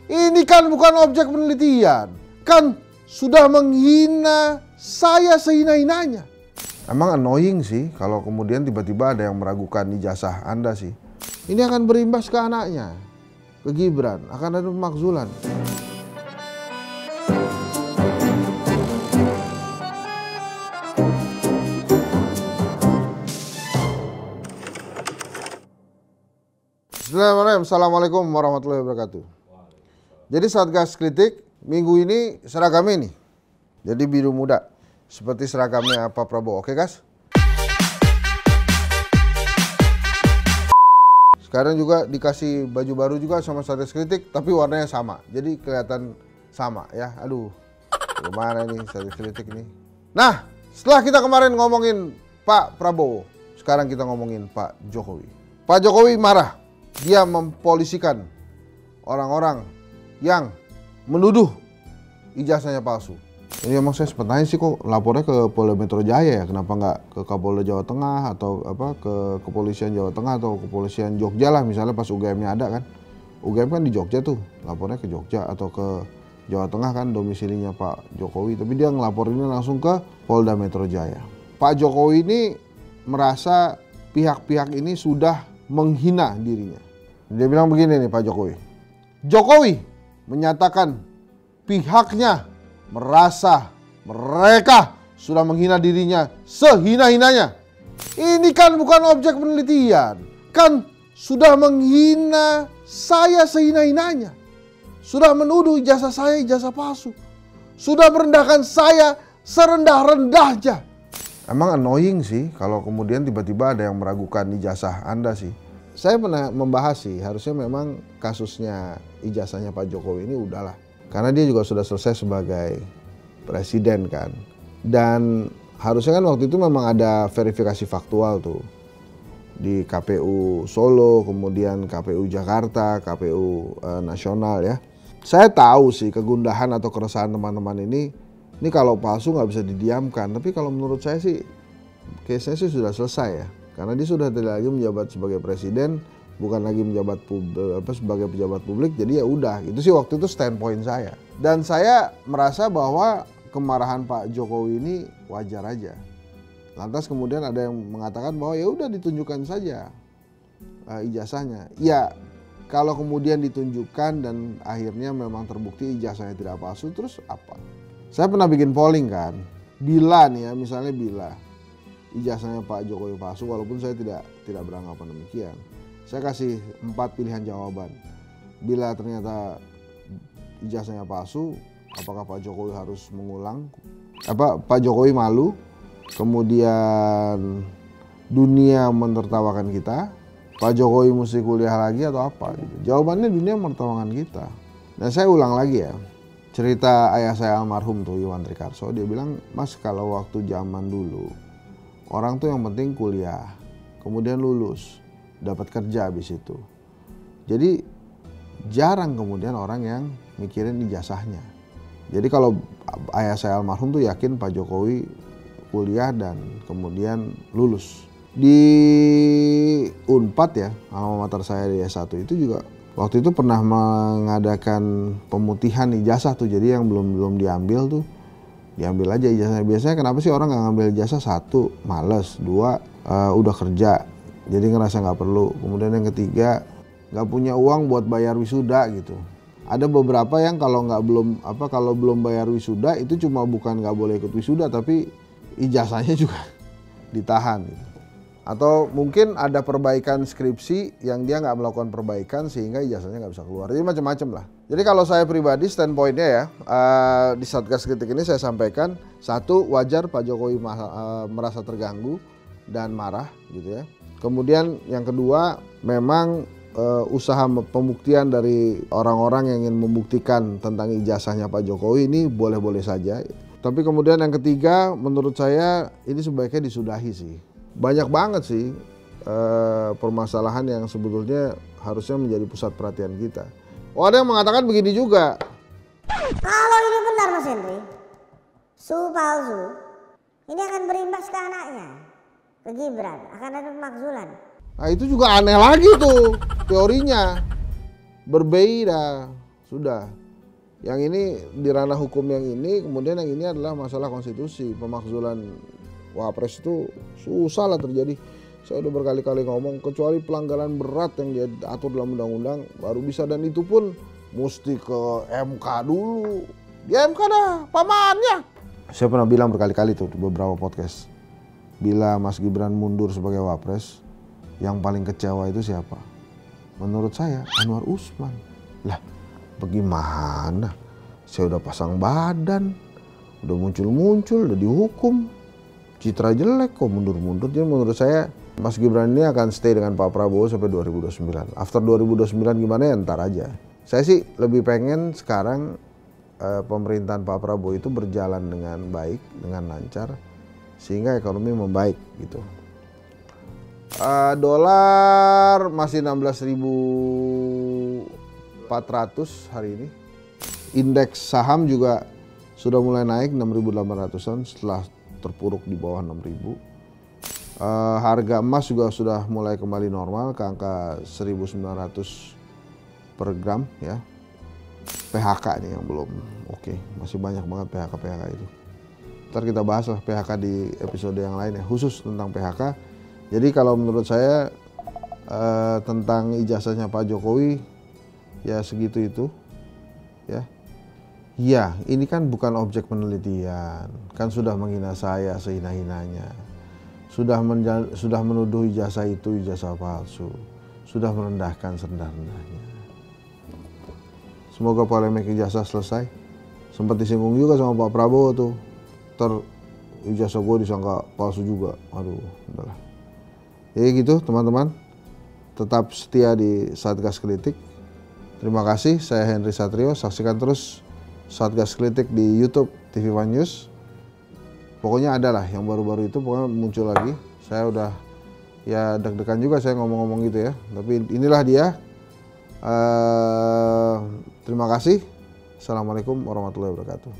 Ini kan bukan objek penelitian. Kan sudah menghina saya sehina-hinanya. Emang annoying sih kalau kemudian tiba-tiba ada yang meragukan ijazah Anda sih. Ini akan berimbas ke anaknya, ke Gibran, akan ada pemakzulan. Assalamualaikum warahmatullahi wabarakatuh. Jadi Satgas Kritik minggu ini seragamnya nih. Jadi biru muda seperti seragamnya Pak Prabowo. Oke guys? Sekarang juga dikasih baju baru juga sama Satgas Kritik, tapi warnanya sama. Jadi kelihatan sama ya. Aduh, gimana nih Satgas Kritik nih. Nah, setelah kita kemarin ngomongin Pak Prabowo, sekarang kita ngomongin Pak Jokowi. Pak Jokowi marah. Dia mempolisikan orang-orang yang menuduh ijazahnya palsu. Ini emang saya sempat nanya sih, kok lapornya ke Polda Metro Jaya ya, kenapa nggak ke Kapolda Jawa Tengah atau apa ke Kepolisian Jawa Tengah atau Kepolisian Jogja lah, misalnya pas UGM-nya ada kan. UGM kan di Jogja tuh, lapornya ke Jogja atau ke Jawa Tengah kan domisilinya Pak Jokowi, tapi dia ngelaporinnya langsung ke Polda Metro Jaya. Pak Jokowi ini merasa pihak-pihak ini sudah menghina dirinya. Dia bilang begini nih Pak Jokowi. Jokowi menyatakan pihaknya merasa mereka sudah menghina dirinya sehina-hinanya. Ini kan bukan objek penelitian. Kan sudah menghina saya sehina-hinanya. Sudah menuduh ijazah saya ijazah palsu. Sudah merendahkan saya serendah-rendahnya. Emang annoying sih kalau kemudian tiba-tiba ada yang meragukan ijazah Anda sih. Saya pernah membahas sih, harusnya memang kasusnya ijazahnya Pak Jokowi ini udahlah. Karena dia juga sudah selesai sebagai presiden kan. Dan harusnya kan waktu itu memang ada verifikasi faktual tuh. Di KPU Solo, kemudian KPU Jakarta, KPU nasional ya. Saya tahu sih kegundahan atau keresahan teman-teman ini kalau palsu nggak bisa didiamkan. Tapi kalau menurut saya sih, case-nya sih sudah selesai ya. Karena dia sudah tidak lagi menjabat sebagai presiden, bukan lagi menjabat sebagai pejabat publik, jadi ya udah. Itu sih waktu itu standpoint saya. Dan saya merasa bahwa kemarahan Pak Jokowi ini wajar aja. Lantas kemudian ada yang mengatakan bahwa ya udah ditunjukkan saja ijazahnya. Ya kalau kemudian ditunjukkan dan akhirnya memang terbukti ijazahnya tidak palsu, terus apa? Saya pernah bikin polling kan, bila nih ya, misalnya bila ijazahnya Pak Jokowi palsu, walaupun saya tidak beranggapan demikian. Saya kasih 4 pilihan jawaban. Bila ternyata ijazahnya palsu, apakah Pak Jokowi harus mengulang? Pak Jokowi malu, kemudian dunia menertawakan kita, Pak Jokowi mesti kuliah lagi atau apa? Gitu. Jawabannya dunia menertawakan kita. Dan saya ulang lagi ya, cerita ayah saya almarhum tuh Iwan Trikarso, dia bilang, Mas kalau waktu zaman dulu, orang tuh yang penting kuliah, kemudian lulus, dapat kerja habis itu. Jadi jarang kemudian orang yang mikirin ijazahnya. Jadi kalau ayah saya almarhum tuh yakin Pak Jokowi kuliah dan kemudian lulus. Di Unpad ya, alma mater saya di S1 itu juga waktu itu pernah mengadakan pemutihan ijazah tuh. Jadi yang belum diambil tuh, diambil aja ijazahnya. Biasanya kenapa sih orang nggak ngambil ijazah? 1, males. 2, udah kerja, jadi ngerasa nggak perlu. Kemudian yang ketiga, nggak punya uang buat bayar wisuda gitu. Ada beberapa yang kalau belum bayar wisuda itu cuma bukan nggak boleh ikut wisuda, tapi ijazahnya juga ditahan gitu. Atau mungkin ada perbaikan skripsi yang dia nggak melakukan perbaikan sehingga ijazahnya nggak bisa keluar. Jadi macam-macam lah. Jadi kalau saya pribadi standpointnya ya, di Satgas Kritik ini saya sampaikan, 1, wajar Pak Jokowi merasa terganggu dan marah gitu ya. Kemudian yang kedua, memang usaha pembuktian dari orang-orang yang ingin membuktikan tentang ijazahnya Pak Jokowi ini boleh-boleh saja. Tapi kemudian yang ketiga, menurut saya ini sebaiknya disudahi sih. Banyak banget sih permasalahan yang sebetulnya harusnya menjadi pusat perhatian kita. Oh, ada yang mengatakan begini juga. Kalau ini benar Mas Henry, palsu, ini akan berimbas ke anaknya, ke Gibran, akan ada pemakzulan. Nah itu juga aneh lagi tuh teorinya. Berbeda. Sudah. Yang ini di ranah hukum yang ini, kemudian yang ini adalah masalah konstitusi. Pemakzulan wapres itu susah lah terjadi. Saya udah berkali-kali ngomong, kecuali pelanggaran berat yang diatur dalam undang-undang baru bisa, dan itu pun mesti ke MK dulu. Di MK dah pamannya. Saya pernah bilang berkali-kali tuh di beberapa podcast, bila Mas Gibran mundur sebagai wapres, yang paling kecewa itu siapa? Menurut saya Anwar Usman. Lah, bagaimana? Saya udah pasang badan, udah muncul-muncul, udah dihukum, citra jelek kok mundur-mundur. Jadi menurut saya Mas Gibran ini akan stay dengan Pak Prabowo sampai 2029. After 2029 gimana ya ntar aja. Saya sih lebih pengen sekarang pemerintahan Pak Prabowo itu berjalan dengan baik, dengan lancar, sehingga ekonomi membaik gitu. Dolar masih 16.400 hari ini. Indeks saham juga sudah mulai naik 6.800-an setelah terpuruk di bawah 6.000. Harga emas juga sudah mulai kembali normal ke angka 1.900 per gram ya. PHK nih yang belum oke. Masih banyak banget PHK itu. Ntar kita bahas lah PHK di episode yang lain ya, khusus tentang PHK. Jadi kalau menurut saya tentang ijazahnya Pak Jokowi ya segitu itu ya. Iya, ini kan bukan objek penelitian, kan sudah menghina saya sehina-hinanya, sudah menuduh ijazah itu ijazah palsu, sudah merendahkan serendah-rendahnya. Semoga polemik ijazah selesai. Sempat disinggung juga sama Pak Prabowo tuh, ijazah gue disangka palsu juga, aduh udahlah. Ya gitu teman-teman, tetap setia di Satgas Kritik. Terima kasih, saya Henry Satrio. Saksikan terus Satgas Kritik di YouTube TV One News. Pokoknya ada lah yang baru-baru itu pokoknya muncul lagi. Saya udah ya deg-degan juga saya ngomong-ngomong gitu ya. Tapi inilah dia. Terima kasih. Assalamualaikum warahmatullahi wabarakatuh.